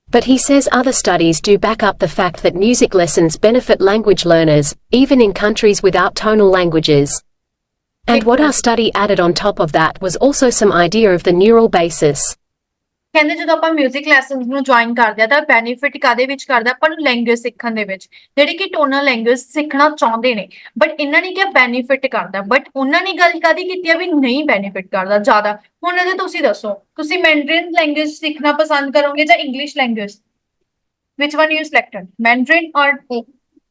But he says other studies do back up the fact that music lessons benefit language learners, even in countries without tonal languages. And what our study added on top of that was also some idea of the neural basis. ਕਹਿੰਦੇ ਜਦੋਂ ਆਪਾਂ 뮤직 lessons ਨੂੰ join ਕਰਦੇ ਆ ਤਾਂ benefit ਕਾਦੇ ਵਿੱਚ ਕਰਦਾ ਆਪਾਂ ਨੂੰ ਲੈਂਗੁਏਜ ਸਿੱਖਣ ਦੇ ਵਿੱਚ, ਜਿਹੜੇ ਕਿ ਟੋਨਲ ਲੈਂਗੁਏਜ ਸਿੱਖਣਾ ਚਾਹੁੰਦੇ ਨੇ, ਬਟ ਇਹਨਾਂ ਨੇ ਕਿਹਾ ਬੈਨੀਫਿਟ ਕਰਦਾ, ਬਟ ਉਹਨਾਂ ਨੇ ਗੱਲ ਕਾਦੀ ਕੀਤੀ ਆ ਵੀ ਨਹੀਂ ਬੈਨੀਫਿਟ ਕਰਦਾ ਜ਼ਿਆਦਾ। ਹੁਣ ਜੇ ਤੁਸੀਂ ਦੱਸੋ ਤੁਸੀਂ ਮੈਂਡਰਿਨ ਲੈਂਗੁਏਜ ਸਿੱਖਣਾ ਪਸੰਦ ਕਰੋਗੇ ਜਾਂ English language, which one you selected, Mandarin ਔਰ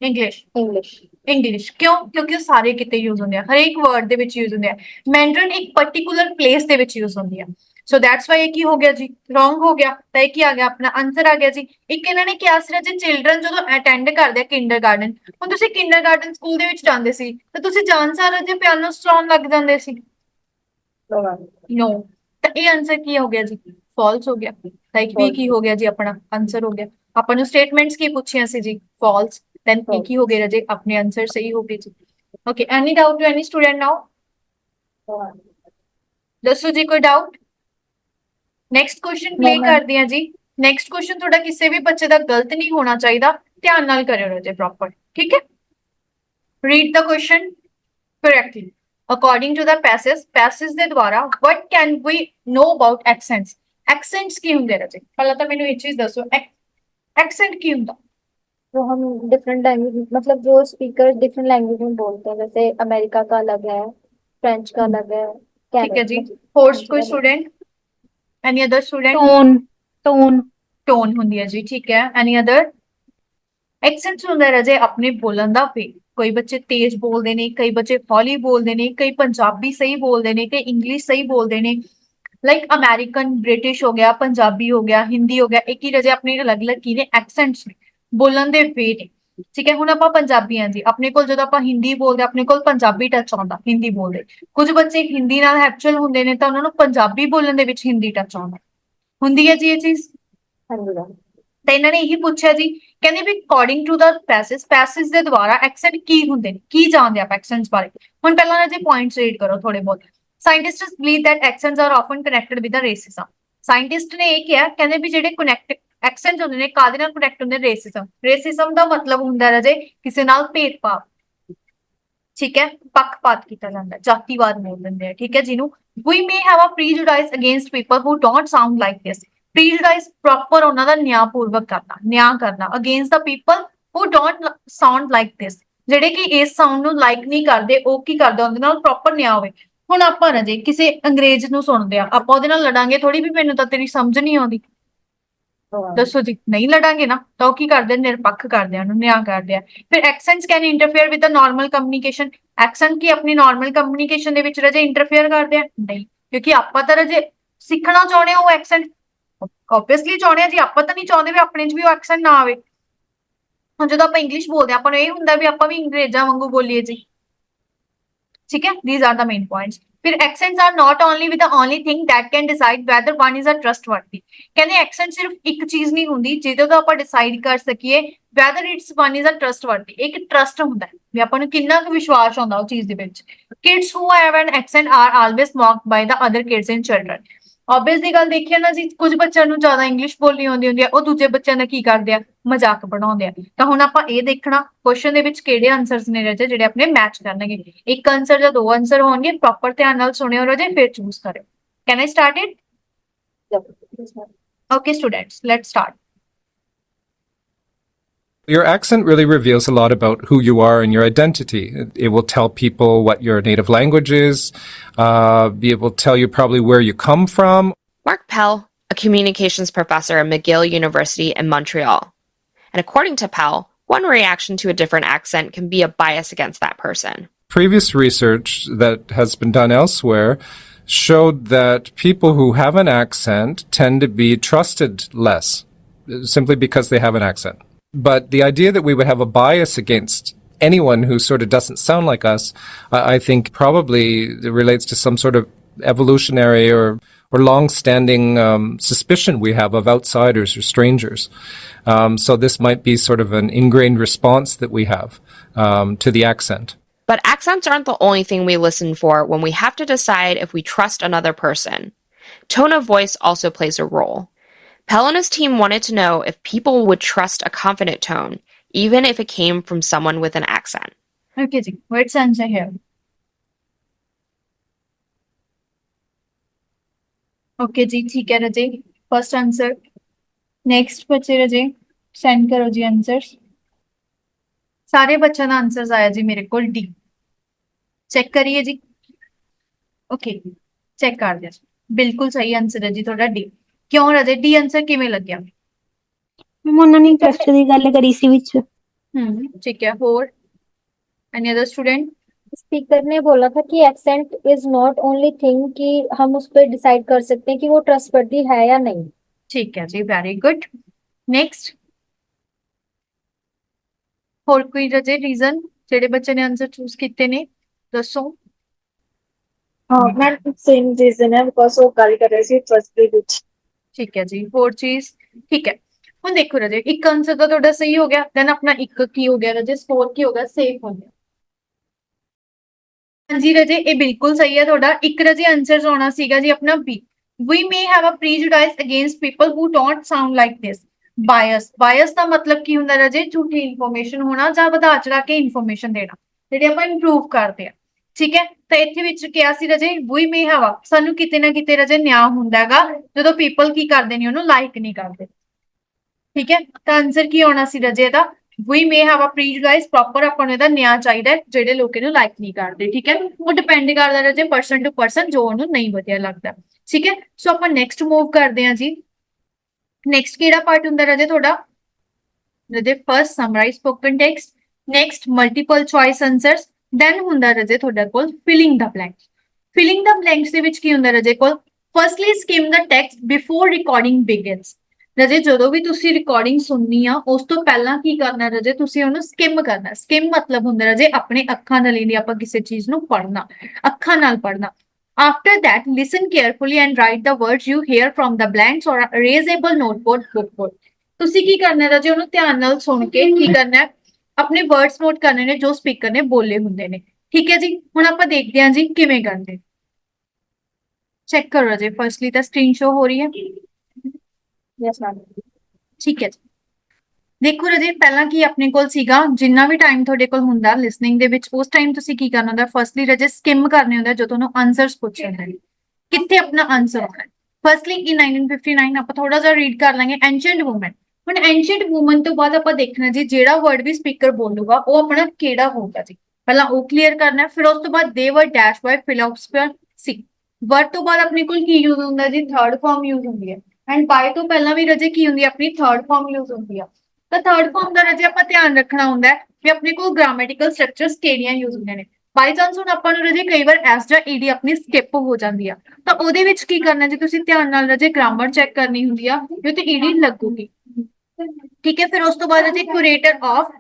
ਇੰਗਲਿਸ਼? इंग्लिश। ਇੰਗਲਿਸ਼ ਕਿਉਂ? ਕਿਉਂਕਿ ਉਹ ਸਾਰੇ ਕਿਤੇ ਯੂਜ਼ ਹੁੰਦੇ ਆ, ਹਰੇਕ ਵਰਡ ਦੇ ਵਿੱਚ ਯੂਜ਼ ਹੁੰਦੇ ਆ। ਮੈਂਡਰਿਨ ਇੱਕ ਪਾਰਟਿਕੂਲਰ ਪਲੇਸ ਦੇ ਵਿੱਚ ਯੂਜ਼ ਹੁੰਦੀ ਆ, ਸੋ ਦੈਟਸ ਵਾਈ ਇਹ ਕੀ ਹੋ ਗਿਆ ਜੀ, ਰੋਂਗ ਹੋ ਗਿਆ। ਤਾਂ ਇਹ ਕੀ ਆ ਗਿਆ, ਆਪਣਾ ਆਨਸਰ ਆ ਗਿਆ ਜੀ। ਇੱਕ ਇਹਨਾਂ ਨੇ ਕਿਹਾ ਸੀ ਜੇ ਚਿਲਡਰਨ ਜਦੋਂ ਅਟੈਂਡ ਕਰਦੇ ਆ ਕਿੰਡਰਗਾਰਟਨ, ਹੁਣ ਤੁਸੀਂ ਕਿੰਡਰਗਾਰਟਨ ਸਕੂਲ ਦੇ ਵਿੱਚ ਜਾਂਦੇ ਸੀ ਤਾਂ ਤੁਸੀਂ ਜਾਣ ਸਾਰ ਜੇ ਪਿਆਨੋ ਚਲਾਉਣ ਲੱਗ ਜਾਂਦੇ ਸੀ? ਨੋ। ਤਾਂ ਇਹ ਆਨਸਰ ਕੀ ਹੋ ਗਿਆ ਜੀ, ਫਾਲਸ ਹੋ ਗਿਆ। ਤਾਂ ਇੱਕ ਵੀ ਕੀ ਹੋ ਗਿਆ ਜੀ, ਆਪਣਾ ਆਨਸਰ ਹੋ ਗਿਆ। ਆਪਾਂ ਨੂੰ ਸਟੇਟਮੈਂਟਸ ਕੀ ਪੁੱਛੀਆਂ ਸੀ ਜੀ, ਫਾਲਸ, then ਇਹ ਕੀ ਹੋ ਗਿਆ ਜੀ, ਆਪਣੇ ਆਨਸਰ ਸਹੀ ਹੋ ਗਏ ਜੀ। Okay, any doubt to any student now? ਦੱਸੋ ਜੀ ਕੋਈ ਡਾਊਟ? ਨੈਕਸਟ ਕੁਐਸਚਨ ਪਲੇ ਕਰਦੇ ਆ ਜੀ। ਨੈਕਸਟ ਕੁਐਸਚਨ ਤੁਹਾਡਾ ਕਿਸੇ ਵੀ ਬੱਚੇ ਦਾ ਗਲਤ ਨਹੀਂ ਹੋਣਾ ਚਾਹੀਦਾ, ਧਿਆਨ ਨਾਲ ਕਰਿਓ ਰਾਜੇ ਪ੍ਰੋਪਰ, ਠੀਕ ਹੈ। Read the question correctly according to the passage ਦੇ ਦੁਆਰਾ what can we know about accents? accents ਕੀ ਹੁੰਦੇ ਰਾਜੇ? ਪਹਿਲਾਂ ਤਾਂ ਮੈਨੂੰ ਇਹ ਚੀਜ਼ ਦੱਸੋ, accent ਕੀ ਹੁੰਦਾ? जो हम डिफरेंट लैंग्वेज, मतलब जो स्पीकर डिफरेंट लैंग्वेज में बोलते हैं, जैसे अमेरिका का अलग है, फ्रेंच का अलग है, ठीक है जी। मतलब ਹੋਰ French ਕੋਈ का अलग है। Student? Any other student? Tone tone tone ਹੁੰਦੀ ਹੈ ਜੀ, ਠੀਕ ਹੈ। Any other? ਐਕਸੈਂਟਸ ਹੁੰਦਾ ਰਾਜੇ ਆਪਣੇ ਬੋਲਣ ਦਾ ਵੇ। ਕੋਈ ਬੱਚੇ ਤੇਜ਼ ਬੋਲਦੇ ਨੇ, ਕਈ ਬੱਚੇ ਹੌਲੀ ਬੋਲਦੇ ਨੇ, ਕਈ ਪੰਜਾਬੀ ਸਹੀ ਬੋਲਦੇ ਨੇ, ਕਈ ਇੰਗਲਿਸ਼ ਸਹੀ ਬੋਲਦੇ ਨੇ। ਲਾਈਕ ਅਮਰੀਕਨ, ਬ੍ਰਿਟਿਸ਼ ਹੋ ਗਿਆ, ਪੰਜਾਬੀ ਹੋ ਗਿਆ, ਹਿੰਦੀ ਹੋ ਗਿਆ, ਇਹ ਕੀ ਰਾਜੇ ਆਪਣੇ ਅਲੱਗ-ਅਲੱਗ ਕੀ ਨੇ, ਐਕਸੈਂਟਸ ਨੇ, ਬੋਲਣ ਦੇ ਵੇ ਨੇ, ਠੀਕ ਹੈ। ਹੁਣ ਆਪਾਂ ਪੰਜਾਬੀ ਹਾਂ ਜੀ, ਆਪਣੇ ਕੋਲ ਜਦੋਂ ਆਪਾਂ ਹਿੰਦੀ ਬੋਲਦੇ ਆਪਣੇ ਕੋਲ ਪੰਜਾਬੀ ਟੱਚ ਆਉਂਦਾ, ਹਿੰਦੀ ਬੋਲਦੇ। ਕੁਝ ਬੱਚੇ ਹਿੰਦੀ ਨਾਲ ਹੈਬਚੁਅਲ ਹੁੰਦੇ ਨੇ ਤਾਂ ਉਹਨਾਂ ਨੂੰ ਪੰਜਾਬੀ ਬੋਲਣ ਦੇ ਵਿੱਚ ਹਿੰਦੀ ਟੱਚ ਆਉਂਦਾ, ਹੁੰਦੀ ਹੈ ਜੀ ਇਹ ਚੀਜ਼। हाँ जी मैम। ਤਾਂ ਇਹਨਾਂ ਨੇ ਇਹੀ ਪੁੱਛਿਆ ਜੀ, ਕਹਿੰਦੇ ਵੀ ਅਕੋਰਡਿੰਗ ਟੂ ਦਾ ਪੈਸੇਜ ਦੇ ਦੁਆਰਾ ਐਕਸੈਂਟ ਕੀ ਹੁੰਦੇ ਨੇ, ਕੀ ਜਾਣਦੇ ਆਪਾਂ ਐਕਸੈਂਟਸ ਬਾਰੇ। ਹੁਣ ਪਹਿਲਾਂ ਨਾ ਜੀ ਪੁਆਇੰਟਸ ਰੀਡ ਕਰੋ ਥੋੜੇ ਬਹੁਤ। Scientists believe that accents are often connected with the racism. Scientist ਨੇ ਇਹ ਕਿਹਾ, ਕਹਿੰਦੇ ਵੀ ਜਿਹੜੇ ਐਕਸੈਂਟਸ ਹੁੰਦੇ ਨੇ ਕਾਦੇ ਨਾਲ ਕਨੈਕਟ ਹੁੰਦੇ ਨੇ, ਰੇਸਿਜ਼ਮ। ਰੇਸਿਜ਼ਮ ਦਾ ਮਤਲਬ ਹੁੰਦਾ ਰਾਜੇ ਕਿਸੇ ਨਾਲ ਭੇਦਭਾਵ, ਠੀਕ ਹੈ, ਪੱਖਪਾਤ ਕੀਤਾ ਜਾਂਦਾ, ਜਾਤੀਵਾਦ ਬੋਲ ਦਿੰਦੇ ਆ, ਠੀਕ ਹੈ ਜਿਹਨੂੰ। We may have a prejudice against people who don't sound like this. Prejudice proper ਉਹਨਾਂ ਦਾ ਨਿਆਂਪੂਰਵਕ ਕਰਨਾ, ਨਿਆਂ ਕਰਨਾ, against the people who don't sound like this, ਜਿਹੜੇ ਕਿ ਇਸ ਸਾਊਂਡ ਨੂੰ ਲਾਈਕ ਨਹੀਂ ਕਰਦੇ, ਉਹ ਕੀ ਕਰਦੇ ਉਹਦੇ ਨਾਲ ਪ੍ਰੋਪਰ ਨਿਆਂ ਹੋਵੇ। ਹੁਣ ਆਪਾਂ ਰਾਜੇ ਕਿਸੇ ਅੰਗਰੇਜ਼ ਨੂੰ ਸੁਣਦੇ ਆ, ਆਪਾਂ ਉਹਦੇ ਨਾਲ ਲੜਾਂਗੇ ਥੋੜੀ ਵੀ ਮੈਨੂੰ ਤਾਂ ਤੇਰੀ ਸਮਝ ਨਹੀਂ ਆਉਂਦੀ, ਦੱਸੋ ਜੀ, ਨਹੀਂ ਲੜਾਂਗੇ ਨਾ। ਤਾਂ ਉਹ ਕੀ ਕਰਦੇ, ਨਿਰਪੱਖ ਕਰਦੇ ਆ, ਉਹਨੂੰ ਨਿਆਂ ਕਰਦੇ ਆ। ਫਿਰ accents can interfere with the normal communication. Accent ਕੀ ਆਪਣੀ ਨਾਰਮਲ ਕਮਿਊਨੀਕੇਸ਼ਨ ਦੇ ਵਿੱਚ ਰਾਜੇ ਇੰਟਰਫੇਅਰ ਕਰਦੇ ਆ? ਨਹੀਂ, ਕਿਉਂਕਿ ਆਪਾਂ ਤਾਂ ਰਾਜੇ ਸਿੱਖਣਾ ਚਾਹੁੰਦੇ ਆ ਉਹ ਐਕਸੈਂਟ, ਆਬਵੀਅਸਲੀ ਚਾਹੁੰਦੇ ਆ ਜੀ, ਆਪਾਂ ਤਾਂ ਨਹੀਂ ਚਾਹੁੰਦੇ ਵੀ ਆਪਣੇ 'ਚ ਵੀ ਉਹ ਐਕਸੈਂਟ ਨਾ ਆਵੇ। ਹੁਣ ਜਦੋਂ ਆਪਾਂ ਇੰਗਲਿਸ਼ ਬੋਲਦੇ ਆ ਆਪਾਂ ਨੂੰ ਇਹ ਹੁੰਦਾ ਵੀ ਆਪਾਂ ਵੀ ਅੰਗਰੇਜ਼ਾਂ ਵਾਂਗੂ ਬੋਲੀਏ ਜੀ, ਠੀਕ ਹੈ। These are the main points. ਫਿਰ accents are not only with the only thing that can decide whether one is a trustworthy. ਕਹਿੰਦੇ ਐਕਸੈਂਟ ਸਿਰਫ ਇੱਕ ਚੀਜ਼ ਨਹੀਂ ਹੁੰਦੀ ਜਿਹਦੇ ਤੋਂ ਆਪਾਂ ਡਿਸਾਈਡ ਕਰ ਸਕੀਏ whether it's one is a trustworthy. ਇੱਕ ਟਰਸਟ ਹੁੰਦਾ ਵੀ ਆਪਾਂ ਨੂੰ ਕਿੰਨਾ ਕੁ ਵਿਸ਼ਵਾਸ ਹੁੰਦਾ ਉਹ ਚੀਜ਼ ਦੇ ਵਿੱਚ। Kids who have an accent are always mocked by the other kids in children. Obvious ਦੀ ਗੱਲ ਦੇਖੀਏ ਨਾ ਜੀ, ਕੁਝ ਬੱਚਿਆਂ ਨੂੰ ਜ਼ਿਆਦਾ ਇੰਗਲਿਸ਼ ਬੋਲਣੀ ਆਉਂਦੀ ਹੁੰਦੀ ਆ, ਉਹ ਦੂਜੇ ਬੱਚਿਆਂ ਦਾ ਕੀ ਕਰਦੇ ਆ, ਮਜ਼ਾਕ ਬਣਾਉਂਦੇ ਆ। ਤਾਂ ਹੁਣ ਆਪਾਂ ਇਹ ਦੇਖਣਾ ਕੁਐਸਚਨ ਦੇ ਵਿੱਚ ਕਿਹੜੇ ਆਨਸਰਸ ਨੇ ਰਾਜੇ ਜਿਹੜੇ ਆਪਣੇ ਮੈਚ ਕਰਨਗੇ। ਇੱਕ ਆਨਸਰ ਜਾਂ ਦੋ ਆਨਸਰ ਹੋਣਗੇ, ਪ੍ਰੋਪਰ ਧਿਆਨ ਨਾਲ ਸੁਣਿਓ ਰਾਜੇ, ਫਿਰ ਚੂਜ਼ ਕਰਿਓ। Can I start it? Okay, students, let's start. Your accent really reveals a lot about who you are and your identity. It will tell people what your native language is, be able to tell you probably where you come from. Mark Pell, a communications professor at McGill University in Montreal. And according to Pell, one reaction to a different accent can be a bias against that person. Previous research that has been done elsewhere showed that people who have an accent tend to be trusted less, simply because they have an accent. But the idea that we would have a bias against anyone who sort of doesn't sound like us, I think probably relates to some sort of evolutionary or long-standing suspicion we have of outsiders or strangers. So this might be sort of an ingrained response that we have to the accent. But accents aren't the only thing we listen for when we have to decide if we trust another person. Tone of voice also plays a role. Pell and his team wanted to know if people would trust a confident tone, even if it came from someone with an accent. Okay ji, what's the answer here? Okay ji, ठीक है राजे। First answer. Next बच्चे रजे send करो जी answers. सारे बच्चों का answers आया जी मेरे को डी। चेक करिए जी। ओके चेक कर दिया जी। बिल्कुल सही आंसर है जी थोड़ा डी। क्यों रजे डी आंसर किवें लग्या? मैम उन्होंने इंटरेस्ट की गल करी सी विच। ठीक है होर एनी अदर स्टूडेंट? स्पीकर ने बोला था कि accent is not only thing कि हम उस पर डिसाइड कर सकते हैं कि वो ट्रस्टवर्दी है या नहीं। ठीक है जी वेरी गुड। नेक्स्ट होर कोई रजे रीजन जेडे बच्चे ने आंसर चूज किए ने दसो। हाँ मैम सेम रीजन है बिकॉज वो गल कर रहे सी ट्रस्ट दे विच। ठीक है जी होर चीज ठीक है। ਹੁਣ ਦੇਖੋ ਰਜੇ ਇੱਕ ਆਂਸਰ ਤਾਂ ਤੁਹਾਡਾ ਸਹੀ ਹੋ ਗਿਆ ਦੈਨ ਆਪਣਾ ਇੱਕ ਕੀ ਹੋ ਗਿਆ ਰਜੇ ਸਕੋਰ ਕੀ ਹੋ ਗਿਆ ਸੇਫ ਹੋ ਗਿਆ। ਹਾਂਜੀ ਰਜੇ ਇਹ ਬਿਲਕੁਲ ਸਹੀ ਹੈ ਤੁਹਾਡਾ ਇੱਕ ਰਜੇ ਆਨਸਰ ਆਉਣਾ ਸੀਗਾ ਜੀ ਆਪਣਾ B. We may have a prejudice against people who don't sound like this. Bias ਦਾ ਮਤਲਬ ਕੀ ਹੁੰਦਾ ਰਜੇ ਝੂਠੀ ਇਨਫੋਰਮੇਸ਼ਨ ਹੋਣਾ ਜਾਂ ਵਧਾ ਚੜਾ ਕੇ ਇਨਫੋਰਮੇਸ਼ਨ ਦੇਣਾ ਜਿਹੜੀ ਆਪਾਂ ਇੰਪਰੂਵ ਕਰਦੇ ਆ। ਠੀਕ ਹੈ ਤਾਂ ਇੱਥੇ ਵਿੱਚ ਕਿਹਾ ਸੀ ਰਜੇ ਵੀ ਮੇ ਹੈਵ ਸਾਨੂੰ ਕਿਤੇ ਨਾ ਕਿਤੇ ਰਜੇ ਨਿਆਂ ਹੁੰਦਾ ਹੈਗਾ ਜਦੋਂ ਪੀਪਲ ਕੀ ਕਰਦੇ ਨੇ ਉਹਨੂੰ ਲਾਈਕ ਨਹੀਂ ਕਰਦੇ। ਠੀਕ ਹੈ ਤਾਂ ਆਨਸਰ ਕੀ ਆਉਣਾ ਸੀ ਰਜੇ ਦਾ ਵੀ ਮੇ ਹੈਵ ਅ ਪ੍ਰੀਜੁਡਾਈਸ ਪ੍ਰੋਪਰ ਆਪਾਂ ਨੂੰ ਇਹਦਾ ਨਿਆਂ ਚਾਹੀਦਾ ਜਿਹੜੇ ਲੋਕ ਇਹਨੂੰ ਲਾਈਕ ਨਹੀਂ ਕਰਦੇ। ਠੀਕ ਹੈ ਉਹ ਡਿਪੈਂਡ ਕਰਦਾ ਰਜੇ ਪਰਸਨ ਟੂ ਪਰਸਨ ਜੋ ਉਹਨੂੰ ਨਹੀਂ ਵਧੀਆ ਲੱਗਦਾ। ਠੀਕ ਹੈ ਸੋ ਆਪਾਂ ਨੈਕਸਟ ਮੂਵ ਕਰਦੇ ਹਾਂ ਜੀ। ਨੈਕਸਟ ਕਿਹੜਾ ਪਾਰਟ ਹੁੰਦਾ ਰਜੇ ਤੁਹਾਡਾ ਰਜੇ first summarise spoken text next multiple choice answers then ਹੁੰਦਾ ਰਜੇ ਤੁਹਾਡੇ ਕੋਲ filling the blanks. Filling the blanks ਦੇ ਵਿੱਚ ਕੀ ਹੁੰਦਾ ਰਜੇ ਕੋਲ firstly skim the text before recording begins. ਰਜੇ ਜਦੋਂ ਵੀ ਤੁਸੀਂ ਰਿਕਾਰਡਿੰਗ ਸੁਣਨੀ ਆ ਉਸ ਤੋਂ ਪਹਿਲਾਂ ਕੀ ਕਰਨਾ ਰਜੇ ਤੁਸੀਂ ਉਹਨੂੰ ਸਕਿਮ ਕਰਨਾ। ਸਕਿਮ ਮਤਲਬ ਹੁੰਦਾ ਰਜੇ ਆਪਣੇ ਅੱਖਾਂ ਨਾਲ ਨਹੀਂ ਆਪਾਂ ਕਿਸੇ ਚੀਜ਼ ਨੂੰ ਪੜ੍ਹਨਾ ਅੱਖਾਂ ਨਾਲ ਪੜ੍ਹਨਾ। After that, listen carefully and write the words you hear from the blanks or erasable notebook bookboard. ਤੁਸੀਂ ਕੀ ਕਰਨਾ ਰਜੇ ਉਹਨੂੰ ਧਿਆਨ ਨਾਲ ਸੁਣ ਕੇ ਕੀ ਕਰਨਾ ਆਪਣੇ ਵਰਡਸ ਨੋਟ ਕਰਨੇ ਨੇ ਜੋ ਸਪੀਕਰ ਨੇ ਬੋਲੇ ਹੁੰਦੇ ਨੇ। ਠੀਕ ਹੈ ਜੀ ਹੁਣ ਆਪਾਂ ਦੇਖਦੇ ਹਾਂ ਜੀ ਕਿਵੇਂ ਕਰਦੇ। ਚੈੱਕ ਕਰੋ ਰਜੇ ਫਰਸਟਲੀ ਤਾਂ ਸਕਰੀਨ ਸ਼ੋ ਹੋ ਰਹੀ ਹੈ। Yes ma'am. ਠੀਕ ਹੈ ਜੀ ਦੇਖੋ ਰਜੇ ਪਹਿਲਾਂ ਕੀ ਆਪਣੇ ਕੋਲ ਸੀਗਾ ਜਿੰਨਾ ਵੀ ਟਾਈਮ ਤੁਹਾਡੇ ਕੋਲ ਹੁੰਦਾ ਲਿਸਨਿੰਗ ਦੇ ਵਿੱਚ ਉਸ ਟਾਈਮ ਤੁਸੀਂ ਕੀ ਕਰਨਾ ਹੁੰਦਾ ਫਰਸਟਲੀ ਰਜੇ ਸਕਿਮ ਕਰਨੇ ਹੁੰਦਾ ਜਦੋਂ ਤੁਹਾਨੂੰ ਆਨਸਰਸ ਪੁੱਛੇ ਹੁੰਦੇ ਨੇ ਕਿੱਥੇ ਆਪਣਾ ਆਨਸਰ ਆਉਣਾ। ਫਰਸਟਲੀ ਇਨ 1959 ਆਪਾਂ ਥੋੜਾ ਜਿਹਾ ਰੀਡ ਕਰ ਲਾਂਗੇ ਐਂਸ਼ੀਐਂਟ ਵੂਮਨ। ਹੁਣ ਐਂਸ਼ੀਐਂਟ ਵੂਮਨ ਤੋਂ ਬਾਅਦ ਆਪਾਂ ਦੇਖਣਾ ਜੀ ਜਿਹੜਾ ਵਰਡ ਵੀ ਸਪੀਕਰ ਬੋਲੂਗਾ ਉਹ ਆਪਣਾ ਕਿਹੜਾ ਹੋਊਗਾ ਜੀ ਪਹਿਲਾਂ ਉਹ ਕਲੀਅਰ ਕਰਨਾ ਫਿਰ ਉਸ ਤੋਂ ਬਾਅਦ ਦੇ ਵਰ ਡੈਸ਼ ਬਾਈ ਫਿਲੋਸਫਰ ਸੀ। ਵਰਡ ਤੋਂ ਬਾਅਦ ਆਪਣੇ ਕੋਲ ਕੀ ਯੂਜ਼ ਹੁੰਦਾ ਜੀ ਥਰਡ ਫਾਰਮ ਯੂਜ਼ ਹੁੰਦੀ ਹੈ ਐਂਡ ਬਾਈ ਤੋਂ ਪਹਿਲਾਂ ਵੀ ਰਜੇ ਕੀ ਹੁੰਦੀ ਹੈ ਆਪਣੀ ਥਰਡ ਫਾਰਮ ਯੂਜ਼ ਹੁੰਦੀ ਆ। ਤਾਂ ਥਰਡ ਫਾਰਮ ਦਾ ਰਜੇ ਆਪਾਂ ਧਿਆਨ ਰੱਖਣਾ ਹੁੰਦਾ ਹੈ ਕਿ ਆਪਣੇ ਕੋਲ ਗ੍ਰਾਮੈਟੀਕਲ ਸਟਰਕਚਰਸ ਕਿਹੜੀਆਂ ਯੂਜ਼ ਹੁੰਦੇ ਨੇ। ਬਾਈ ਚਾਂਸ ਹੁਣ ਆਪਾਂ ਨੂੰ ਰਜੇ ਕਈ ਵਾਰ ਐਸ ਜਾਂ ਈਡੀ ਆਪਣੀ ਸਕਿਪ ਹੋ ਜਾਂਦੀ ਆ ਤਾਂ ਉਹਦੇ ਵਿੱਚ ਕੀ ਕਰਨਾ ਜੀ ਤੁਸੀਂ ਧਿਆਨ ਨਾਲ ਰਜੇ ਗ੍ਰਾਮਰ ਚੈੱਕ ਕਰਨੀ ਹੁੰਦੀ ਆ ਵੀ ਤੇ ਈਡੀ ਲੱਗੂਗੀ। ਠੀਕ ਹੈ ਫਿਰ ਉਸ ਤੋਂ ਬਾਅਦ ਰਜੇ ਕੁਰੇਟਰ ਆਫ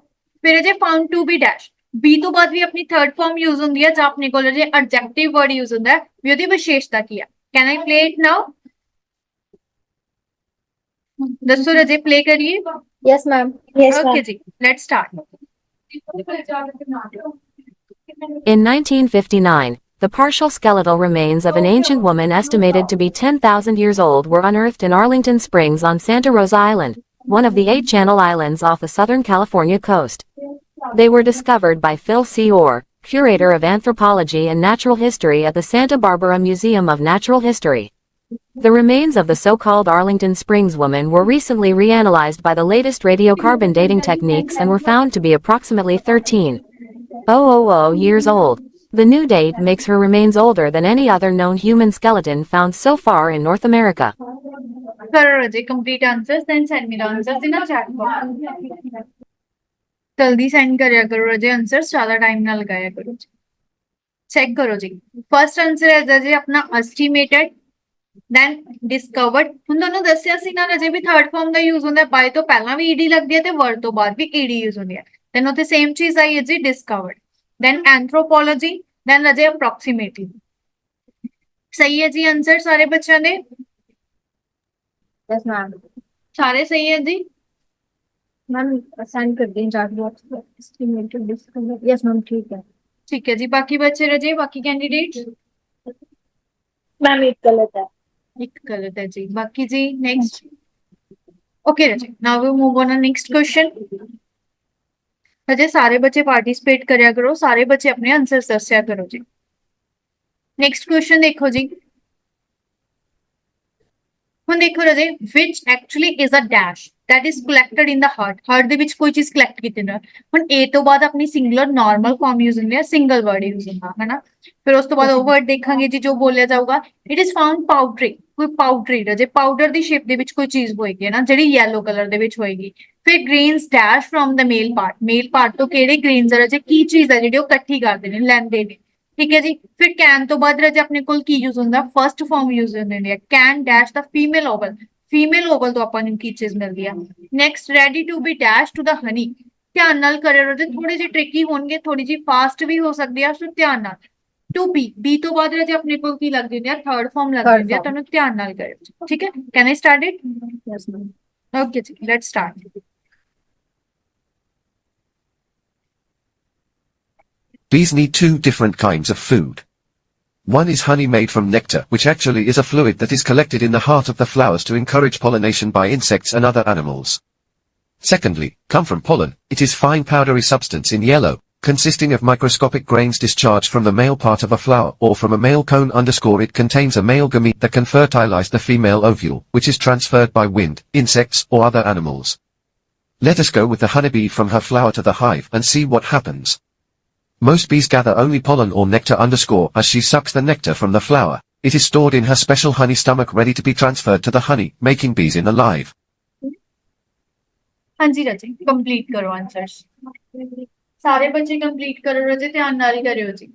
ਫਿਰ ਰਜੇ found to be dash B ਤੋਂ ਬਾਅਦ ਵੀ ਆਪਣੀ ਥਰਡ ਫਾਰਮ ਯੂਜ਼ ਹੁੰਦੀ ਹੈ ਜਾਂ ਆਪਣੇ ਕੋਲ ਰਜੇ ਐਡਜੈਕਟਿਵ ਵਰਡ ਯੂਜ਼ ਹੁੰਦਾ ਹੈ ਵੀ ਉਹਦੀ ਵਿਸ਼ੇਸ਼ਤਾ ਕੀ ਆ। ਕੈਨ ਆਈ ਪਲੇ ਇਟ ਨਾਓ ਦੱਸੋ ਰਜੇ ਪਲੇ ਕਰੀਏ। Yes ma'am. Yes Okay, ma'am. ji. Let's start. In 1959, the partial skeletal remains of an ancient woman estimated to be 10,000 years old were unearthed in Arlington Springs on Santa Rosa Island, one of the 8 Channel Islands off the southern California coast. They were discovered by Phil C. Orr, curator of anthropology and natural history at the Santa Barbara Museum of Natural History. The remains of the so-called Arlington Springs woman were recently reanalyzed by the latest radiocarbon dating techniques and were found to be approximately 13,000 years old. The new date makes her remains older than any other known human skeleton found so far in North America. Correct, Raji. Complete answers, then send me the answers in a chat box. जल्दी send करिया करो रजे answer ज्यादा time ना लगाया करो। Check करो जी first answer है रजे अपना एस्टिमेटेड then discovered ਹੁਣ ਤੁਹਾਨੂੰ ਦੱਸਿਆ ਸੀ ਨਾ ਰਜੇ ਵੀ ਥਰਡ ਫਾਰਮ ਦਾ ਯੂਜ਼ ਹੁੰਦਾ ਬਾਈ ਤੋਂ ਪਹਿਲਾਂ ਵੀ ਈਡੀ ਲੱਗਦੀ ਹੈ ਤੇ ਵਰਡ ਤੋਂ ਬਾਅਦ ਵੀ ਈਡੀ ਯੂਜ਼ ਹੁੰਦੀ ਹੈ ਦੈਨ ਉੱਥੇ ਸੇਮ ਚੀਜ਼ ਆਈ ਹੈ ਜੀ discovered then anthropology then ਰਜੇ approximately ਸਹੀ ਹੈ ਜੀ ਆਨਸਰ ਸਾਰੇ ਬੱਚਿਆਂ ਦੇ। Yes ma'am. ਸਾਰੇ ਸਹੀ ਹੈ ਜੀ। मैम सेंड कर दें चैट बॉक्स में एस्टिमेटेड डिस्कवर। यस मैम ठीक है। ठीक है जी बाकी बच्चे रजे बाकी कैंडिडेट्स मैम एक गलत है। एक गलत है जी बाकी जी नेक्स्ट ओके रजे now we move on next question. रजे सारे बच्चे पार्टिसिपेट करया करो सारे बच्चे अपने आंसर्स दस्या करो जी। नेक्स्ट क्वेश्चन देखो जी ਹੁਣ ਦੇਖੋ ਰਾਜੇ which actually is a dash that is collected in the heart ਦੇ ਵਿੱਚ ਕੋਈ ਚੀਜ਼ ਕਲੈਕਟ ਕੀਤੀ ਨਾ ਹੁਣ a ਤੋਂ ਬਾਅਦ ਆਪਣੀ ਸਿੰਗੂਲਰ ਨਾਰਮਲ ਫਾਰਮ ਯੂਜ਼ ਹੁੰਦੀ ਹੈ ਸਿੰਗਲ ਵਰਡ ਯੂਜ਼ ਹੁੰਦਾ ਹੈ ਨਾ ਫਿਰ ਉਸ ਤੋਂ ਬਾਅਦ ਉਹ ਵਰਡ ਦੇਖਾਂਗੇ ਜੀ ਜੋ ਬੋਲਿਆ ਜਾਊਗਾ ਇਟ ਇਜ਼ ਫਾਊਂਡ ਪਾਊਡਰੀ ਕੋਈ ਪਾਊਡਰੀ ਰਾਜੇ ਪਾਊਡਰ ਦੀ ਸ਼ੇਪ ਦੇ ਵਿੱਚ ਕੋਈ ਚੀਜ਼ ਹੋਏਗੀ ਨਾ ਜਿਹੜੀ ਯੈਲੋ ਕਲਰ ਦੇ ਵਿੱਚ ਹੋਏਗੀ ਫਿਰ grains dash from the male part ਤੋਂ ਕਿਹੜੇ ਗ੍ਰੇਨਸ ਰਾਜੇ ਕੀ ਚੀਜ਼ ਹੈ ਜਿਹੜੀ ਉਹ ਇਕੱਠੀ ਕਰਦੇ ਨੇ ਲੈਂਦੇ ਨੇ ਠੀਕ ਹੈ ਜੀ ਫਿਰ ਕੈਨ ਤੋਂ ਬਾਅਦ ਰਾਜੇ ਆਪਣੇ ਕੋਲ ਕੀ ਯੂਜ਼ ਹੁੰਦਾ ਫਰਸਟ ਫਾਰਮ ਯੂਜ਼ ਹੁੰਦੀ ਹੈ can dash the female oval ਤੋਂ ਆਪਾਂ ਨੂੰ ਕੀ ਚੀਜ਼ ਮਿਲਦੀ ਆ next ready to be dash to the honey ਧਿਆਨ ਨਾਲ ਕਰਿਓ ਰਾਜੇ ਥੋੜੇ ਜਿਹੇ ਟ੍ਰਿਕੀ ਹੋਣਗੇ ਥੋੜੀ ਜਿਹੀ ਫਾਸਟ ਵੀ ਹੋ ਸਕਦੀ ਆ ਸੋ ਧਿਆਨ ਨਾਲ ਟੂ ਬੀ ਤੋਂ ਬਾਅਦ ਰਾਜੇ ਆਪਣੇ ਕੋਲ ਕੀ ਲੱਗਦੀ ਹੁੰਦੀ ਆ ਥਰਡ ਫਾਰਮ ਲੱਗਦੀ ਹੁੰਦੀ ਆ ਤੁਹਾਨੂੰ ਧਿਆਨ ਨਾਲ ਕਰਿਓ ਠੀਕ ਹੈ can I start it yes ma'am okay ਜੀ let's start Bees need two different kinds of food. One is honey made from nectar, which actually is a fluid that is collected in the heart of the flowers to encourage pollination by insects and other animals. Secondly, come from pollen, it is fine powdery substance in yellow, consisting of microscopic grains discharged from the male part of a flower or from a male cone _ it contains a male gamete that can fertilize the female ovule, which is transferred by wind, insects or other animals. Let us go with the honeybee from her flower to the hive and see what happens. Most bees gather only pollen or nectar _ as she sucks the nectar from the flower. It is stored in her special honey stomach ready to be transferred to the honey, making bees in alive. ਹਾਂਜੀ ਰਾਜੇ complete ਕਰੋ answers ਸਾਰੇ ਬੱਚੇ complete ਕਰੋ ਰਾਜੇ ਧਿਆਨ ਨਾਲ ਕਰਿਓ ਜੀ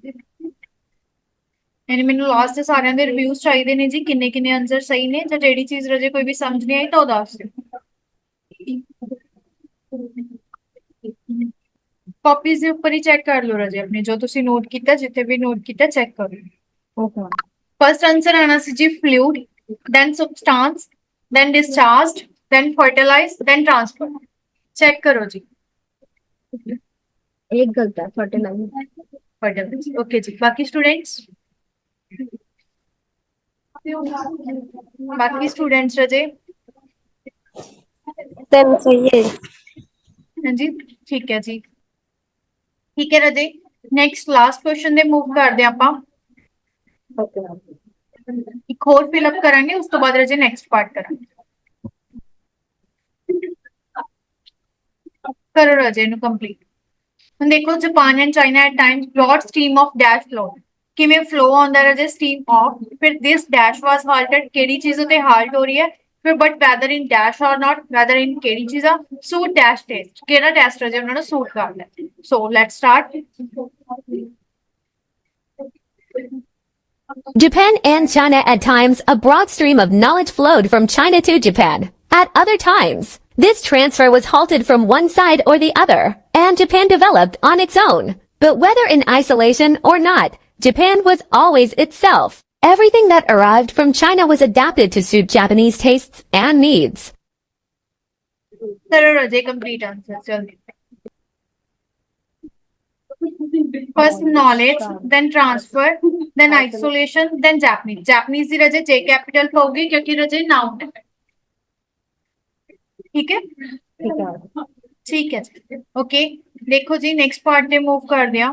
ਯਾਨੀ ਮੈਨੂੰ ਲਾਸਟ ਤੇ ਸਾਰਿਆਂ ਦੇ ਰਿਵਿਊਜ਼ ਚਾਹੀਦੇ ਨੇ ਜੀ ਕਿੰਨੇ ਕਿੰਨੇ ਆਨਸਰ ਸਹੀ ਨੇ ਜਾਂ ਜਿਹੜੀ ਚੀਜ਼ ਰਾਜੇ ਕੋਈ ਵੀ ਸਮਝ ਨਹੀਂ ਆਈ ਤਾਂ ਉਹ ਦੱਸ ਦਿਓ ਕਾਪੀਜ਼ ਦੇ ਉੱਪਰ ਹੀ ਚੈੱਕ ਕਰ ਲਓ ਰਾਜੇ ਆਪਣੇ ਜੋ ਤੁਸੀਂ ਨੋਟ ਕੀਤਾ ਜਿੱਥੇ ਵੀ ਨੋਟ ਕੀਤਾ ਚੈੱਕ ਕਰੋ ਓਕੇ ਫਰਸਟ ਆਨਸਰ ਆਣਾ ਸੀ ਜੀ fluid then substance then discharged then fertilized then transfer check ਕਰੋ ਜੀ एक गलत है फर्टिलाइजर ओके जी बाकी स्टूडेंट्स रजे सेम सही है हाँ जी ठीक है जी ठीक है रजे next last question they move करदे आपां एक होर फिल अप करांगे उस तो बाद रजे नेक्स्ट पार्ट करांगे करो रजे नु कंप्लीट ਹੁਣ ਦੇਖੋ Japan and China at Times broad stream of dash flow ਕਿਵੇਂ ਫਲੋ ਆਉਂਦਾ ਹੈ ਜੇ ਸਟ੍ਰੀਮ ਆਫ ਫਿਰ ਦਿਸ ਡੈਸ਼ ਵਾਸ ਹਾਲਟਡ ਕਿਹੜੀ ਚੀਜ਼ ਉਤੇ ਹਾਲਟ ਹੋ ਰਹੀ ਹੈ ਫਿਰ ਬਟ ਵੈਦਰ ਇਨ ਡੈਸ਼ ਔਰ ਨਾਟ ਵੈਦਰ ਇਨ ਕਿਹੜੀ ਚੀਜ਼ ਆ ਸੂਟ ਡੈਸ਼ ਟੈਸਟ ਕਿਹੜਾ ਟੈਸਟ ਹੈ ਜੇ ਉਹਨਾਂ ਨੂੰ ਸੂਟ ਕਰਦਾ so let's start Japan and China at times a broad stream of knowledge flowed from China to Japan. At other times, this transfer was halted from one side or the other, and Japan developed on its own. But whether in isolation or not, Japan was always itself. Everything that arrived from China was adapted to suit Japanese tastes and needs. Complete answer. First knowledge, then transfer, then isolation, then Japanese. Japanese the ਰਜੇ J capital ਹੋਊਗੀ ਕਿਉਂਕਿ ਰਜੇ noun ਹੈ ठीक है ठीक है okay देखो जी next part पे move कर दिया